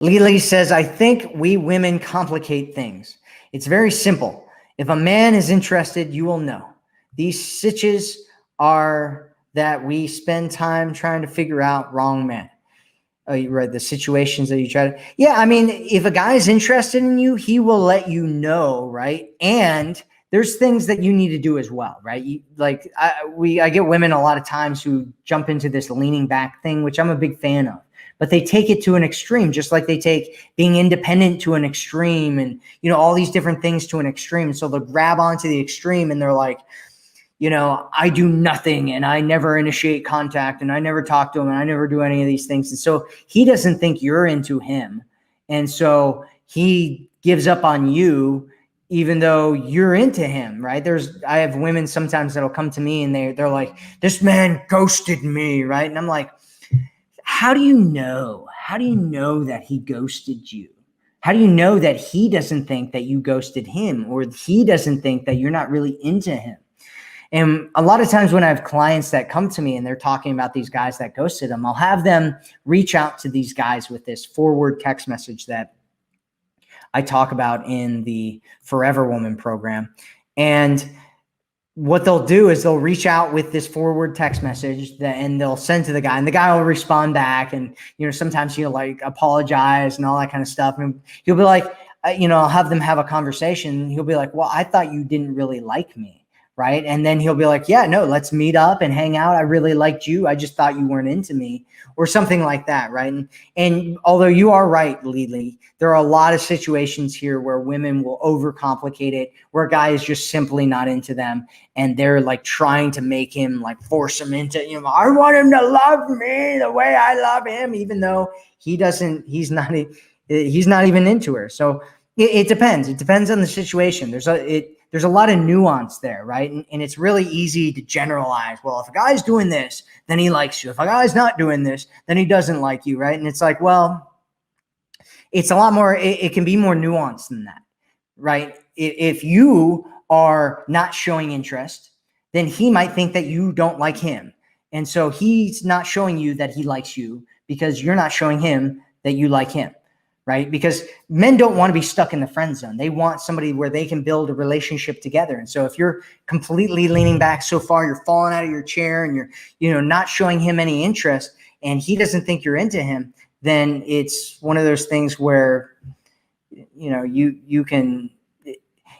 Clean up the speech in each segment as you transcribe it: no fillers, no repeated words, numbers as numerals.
Lily says, I think we women complicate things. It's very simple. If a man is interested, you will know. These sitches are that we spend time trying to figure out wrong man. Oh, you read the situations that you try to. Yeah, I mean, if a guy is interested in you, he will let you know, right? And there's things that you need to do as well, right? I get women a lot of times who jump into this leaning back thing, which I'm a big fan of. But they take it to an extreme, just like they take being independent to an extreme, and all these different things to an extreme. So they'll grab onto the extreme, and they're like, I do nothing and I never initiate contact and I never talk to him and I never do any of these things. And so he doesn't think you're into him. And so he gives up on you, even though you're into him, right? I have women sometimes that'll come to me and they're like, this man ghosted me, right? And I'm like, how do you know? How do you know that he ghosted you? How do you know that he doesn't think that you ghosted him, or he doesn't think that you're not really into him? And a lot of times when I have clients that come to me and they're talking about these guys that ghosted them, I'll have them reach out to these guys with this forward text message that I talk about in the Forever Woman program. And what they'll do is they'll reach out with this forward text message and they'll send to the guy, and the guy will respond back. And, sometimes he'll like apologize and all that kind of stuff. And he'll be like, I'll have them have a conversation. He'll be like, well, I thought you didn't really like me. Right. And then he'll be like, yeah, no, let's meet up and hang out. I really liked you. I just thought you weren't into me, or something like that. Right. And although you are right, Lily, there are a lot of situations here where women will overcomplicate it, where a guy is just simply not into them. And they're like trying to make him, like force him into, I want him to love me the way I love him, even though he's not even into her. So it depends. It depends on the situation. There's a lot of nuance there, right? And it's really easy to generalize. Well, if a guy's doing this, then he likes you. If a guy's not doing this, then he doesn't like you, right? And it's like, well, it's a lot more, it can be more nuanced than that, right? If you are not showing interest, then he might think that you don't like him. And so he's not showing you that he likes you because you're not showing him that you like him. Right? Because men don't want to be stuck in the friend zone. They want somebody where they can build a relationship together. And so if you're completely leaning back so far, you're falling out of your chair and you're, not showing him any interest, and he doesn't think you're into him, then it's one of those things where, you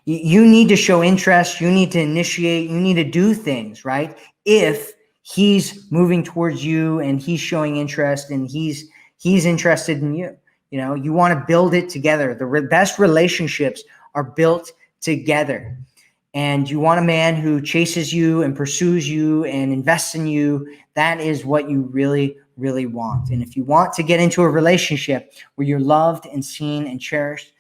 need to show interest. You need to initiate, you need to do things, right? If he's moving towards you and he's showing interest and he's interested in you. You want to build it together. The best relationships are built together. And you want a man who chases you and pursues you and invests in you. That is what you really, really want. And if you want to get into a relationship where you're loved and seen and cherished,